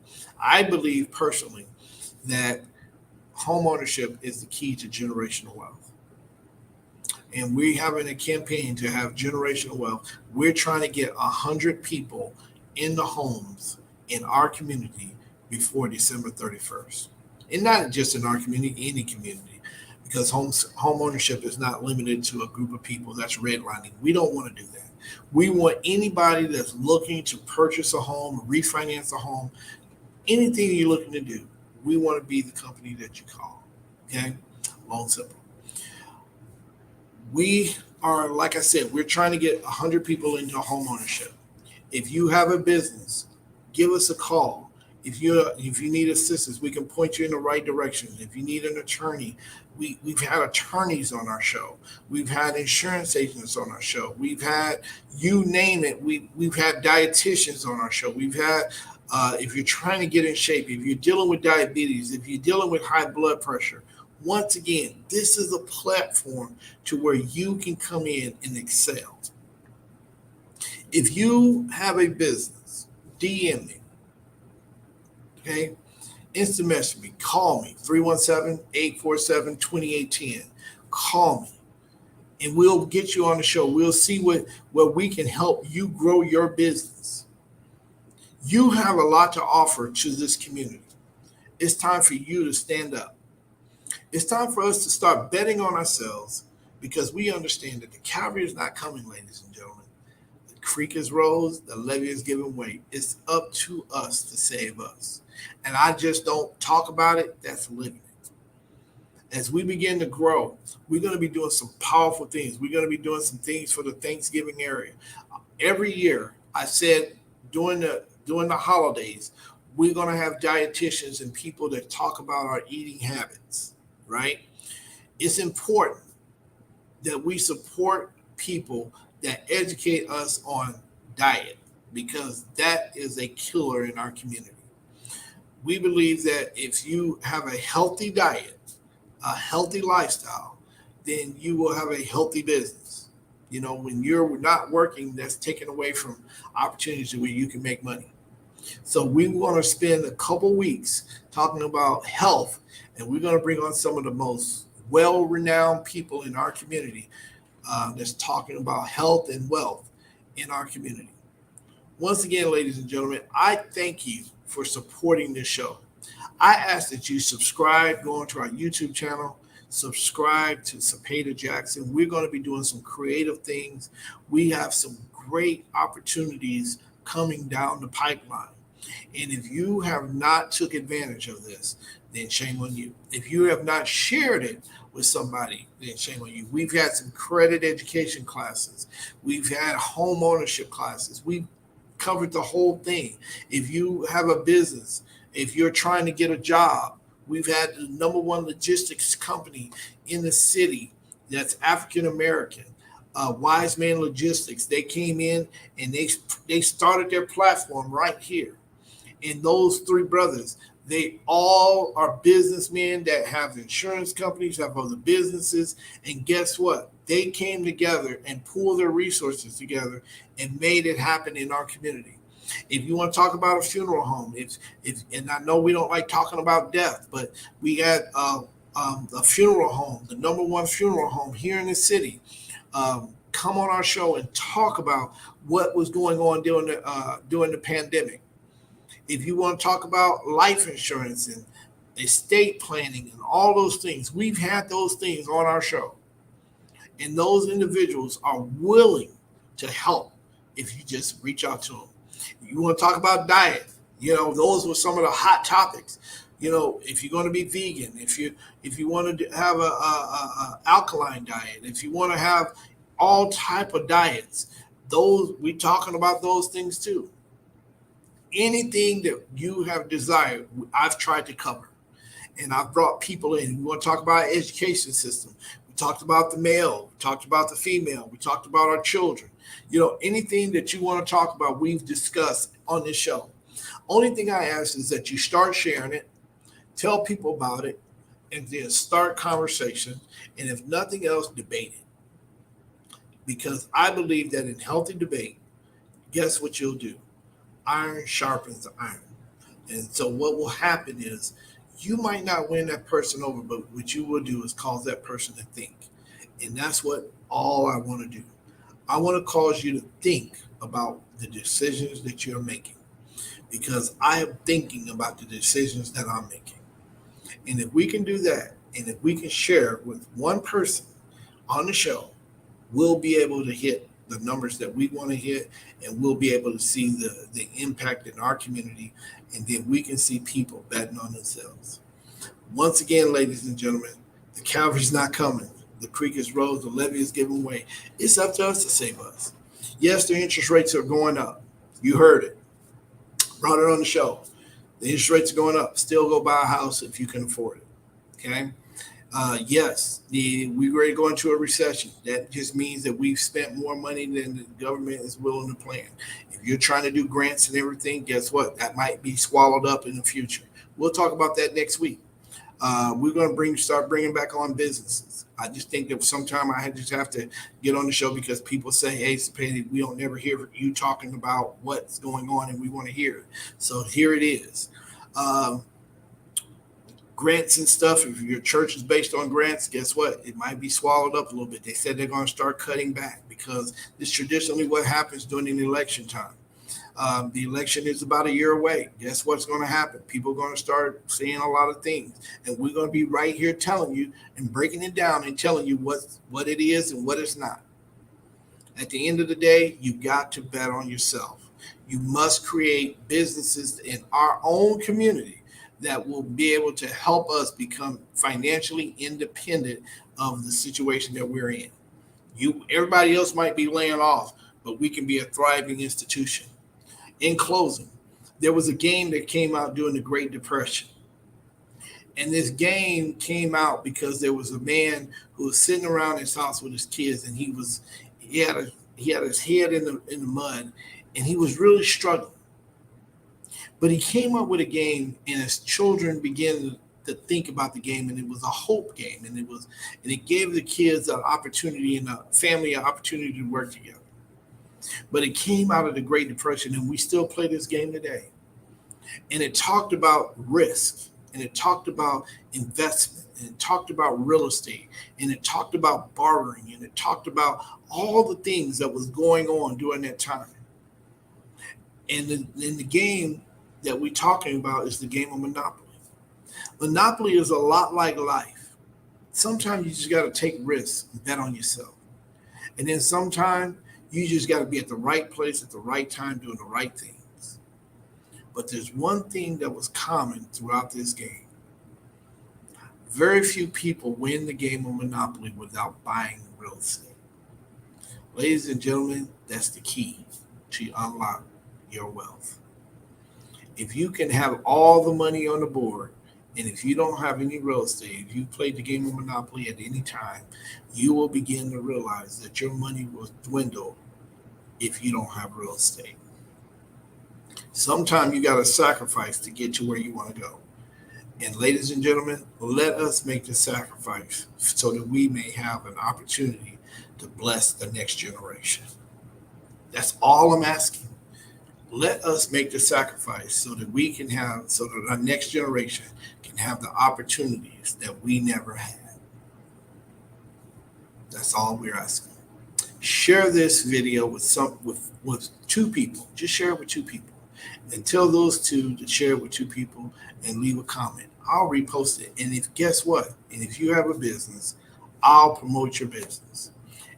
I believe personally that home ownership is the key to generational wealth. And we're having a campaign to have generational wealth. We're trying to get 100 people in the homes in our community before December 31st. And not just in our community, any community, because home ownership is not limited to a group of people that's redlining. We don't want to do that. We want anybody that's looking to purchase a home, refinance a home, anything you're looking to do, we want to be the company that you call. Okay? Loan Simple. We are, like I said, we're trying to get 100 people into home ownership. If you have a business, give us a call. If you need assistance, we can point you in the right direction. If you need an attorney, we've had attorneys on our show. We've had insurance agents on our show. We've had, you name it, we've had dietitians on our show. We've had, if you're trying to get in shape, if you're dealing with diabetes, if you're dealing with high blood pressure, once again, this is a platform to where you can come in and excel. If you have a business, DM me. Okay? Instant message me. Call me. 317-847-2810. Call me. And we'll get you on the show. We'll see where we can help you grow your business. You have a lot to offer to this community. It's time for you to stand up. It's time for us to start betting on ourselves because we understand that the cavalry is not coming, ladies and gentlemen. The creek is rose, the levee is giving way. It's up to us to save us. And I just don't talk about it, that's living it. As we begin to grow, we're going to be doing some powerful things. We're going to be doing some things for the Thanksgiving area. Every year, I said during the holidays, we're going to have dietitians and people that talk about our eating habits, right? It's important that we support people that educate us on diet because that is a killer in our community. We believe that if you have a healthy diet, a healthy lifestyle, then you will have a healthy business. You know, when you're not working, that's taken away from opportunities where you can make money. So we want to spend a couple weeks talking about health, and we're going to bring on some of the most well-renowned people in our community that's talking about health and wealth in our community. Once again, ladies and gentlemen, I thank you for supporting this show. I ask that you subscribe, go onto our YouTube channel, subscribe to Cepeda Jackson. We're going to be doing some creative things. We have some great opportunities coming down the pipeline. And if you have not took advantage of this, then shame on you. If you have not shared it with somebody, then shame on you. We've had some credit education classes. We've had home ownership classes. We've covered the whole thing. If you have a business, if you're trying to get a job, we've had the number one logistics company in the city that's African American, Wise Man Logistics. They came in and they started their platform right here. And those three brothers, they all are businessmen that have insurance companies, have other businesses. And guess what? They came together and pulled their resources together and made it happen in our community. If you want to talk about a funeral home, if and I know we don't like talking about death, but we got a funeral home, the number one funeral home here in the city. Come on our show and talk about what was going on during the pandemic. If you want to talk about life insurance and estate planning and all those things, we've had those things on our show. And those individuals are willing to help if you just reach out to them. You want to talk about diet, those were some of the hot topics. If you're going to be vegan, if you want to have a alkaline diet, if you want to have all type of diets, those we talking about those things too. Anything that you have desired, I've tried to cover. And I've brought people in. We want to talk about education system. We talked about the male. We talked about the female. We talked about our children. Anything that you want to talk about, we've discussed on this show. Only thing I ask is that you start sharing it, tell people about it, and then start conversation. And if nothing else, debate it. Because I believe that in healthy debate, guess what you'll do? Iron sharpens iron. And so what will happen is you might not win that person over, but what you will do is cause that person to think. And that's what all I want to do. I want to cause you to think about the decisions that you're making because I am thinking about the decisions that I'm making. And if we can do that, and if we can share with one person on the show, we'll be able to hit the numbers that we want to hit, and we'll be able to see the impact in our community, and then we can see people betting on themselves. Once again, ladies and gentlemen, the cavalry's not coming. The creek is rose, the levee is giving way. It's up to us to save us. Yes, the interest rates are going up. You heard it. Brought it on the show. The interest rates are going up. Still go buy a house if you can afford it. Okay? Yes, we're ready to go into a recession. That just means that we've spent more money than the government is willing to plan. If you're trying to do grants and everything, guess what? That might be swallowed up in the future. We'll talk about that next week. We're going to start bringing back on businesses. I just think that sometime I just have to get on the show because people say, hey, Cepeda, we don't never hear you talking about what's going on and we want to hear it. So here it is. Grants and stuff, if your church is based on grants, guess what? It might be swallowed up a little bit. They said they're going to start cutting back because this is traditionally what happens during an election time. The election is about a year away. Guess what's going to happen? People are going to start saying a lot of things, and we're going to be right here telling you and breaking it down and telling you what it is and what it's not. At the end of the day, you got to bet on yourself. You must create businesses in our own community that will be able to help us become financially independent of the situation that we're in. Everybody else might be laying off, but we can be a thriving institution. In closing, there was a game that came out during the Great Depression. And this game came out because there was a man who was sitting around his house with his kids, and he had his head in the mud, and he was really struggling. But he came up with a game, and his children began to think about the game, and it was a hope game, and it gave the kids an opportunity and a family an opportunity to work together. But it came out of the Great Depression, and we still play this game today. And it talked about risk, and it talked about investment, and it talked about real estate, and it talked about bartering, and it talked about all the things that was going on during that time. And in the game that we're talking about is the game of Monopoly. Monopoly is a lot like life. Sometimes you just got to take risks and bet on yourself. And then sometimes you just got to be at the right place at the right time doing the right things. But there's one thing that was common throughout this game. Very few people win the game of Monopoly without buying real estate. Ladies and gentlemen, that's the key to unlock your wealth. If you can have all the money on the board, and if you don't have any real estate, if you played the game of Monopoly at any time, you will begin to realize that your money will dwindle if you don't have real estate. Sometimes you got to sacrifice to get to where you want to go. And ladies and gentlemen, let us make the sacrifice so that we may have an opportunity to bless the next generation. That's all I'm asking. Let us make the sacrifice so that our next generation can have the opportunities that we never had. That's all we're asking. Share this video with two people. Just share it with two people. And tell those two to share it with two people and leave a comment. I'll repost it. And guess what? And if you have a business, I'll promote your business.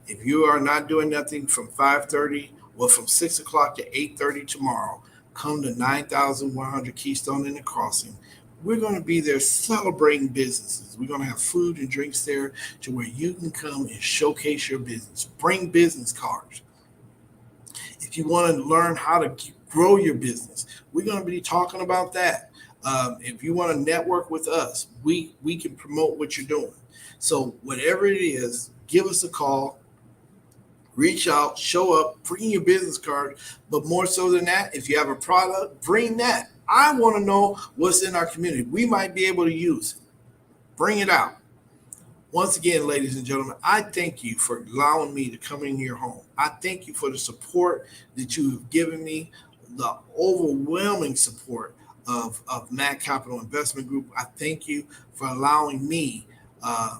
If you are not doing nothing from 5:30, well, from 6 o'clock to 8:30 tomorrow, come to 9100 Keystone in the Crossing. We're going to be there celebrating businesses. We're going to have food and drinks there to where you can come and showcase your business. Bring business cards. If you want to learn how to grow your business, we're going to be talking about that. If you want to network with us, we can promote what you're doing. So whatever it is, give us a call. Reach out, show up, bring your business card. But more so than that, if you have a product, bring that. I want to know what's in our community. We might be able to use it. Bring it out. Once again, ladies and gentlemen, I thank you for allowing me to come into your home. I thank you for the support that you have given me, the overwhelming support of MA&D Capital Investment Group. I thank you for allowing me, a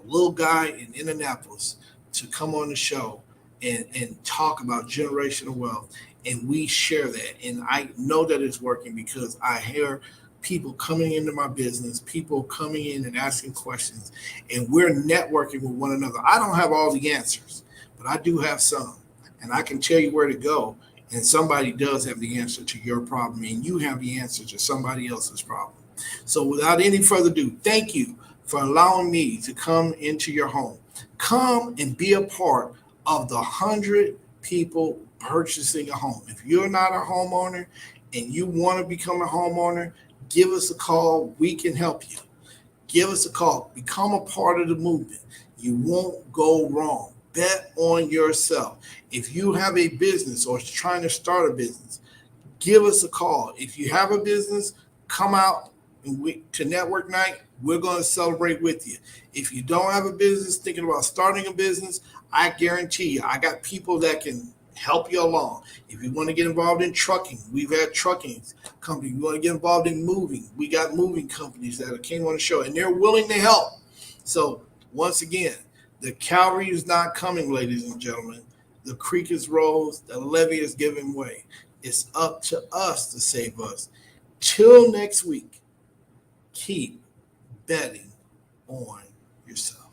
little guy in Indianapolis, to come on the show and talk about generational wealth. And we share that. And I know that it's working because I hear people coming into my business, people coming in and asking questions, and we're networking with one another. I don't have all the answers, but I do have some. And I can tell you where to go. And somebody does have the answer to your problem, and you have the answer to somebody else's problem. So without any further ado, thank you for allowing me to come into your home. Come and be a part of the 100 people purchasing a home. If you're not a homeowner and you want to become a homeowner, give us a call. We can help you. Give us a call. Become a part of the movement. You won't go wrong. Bet on yourself. If you have a business or trying to start a business, give us a call. If you have a business, come out to network night. We're going to celebrate with you. If you don't have a business, thinking about starting a business, I guarantee you, I got people that can help you along. If you want to get involved in trucking, we've had trucking companies. You want to get involved in moving, we got moving companies that came on the show, and they're willing to help. So once again, the cavalry is not coming, ladies and gentlemen. The creek is rose, the levee is giving way. It's up to us to save us. Till next week, keep betting on yourself.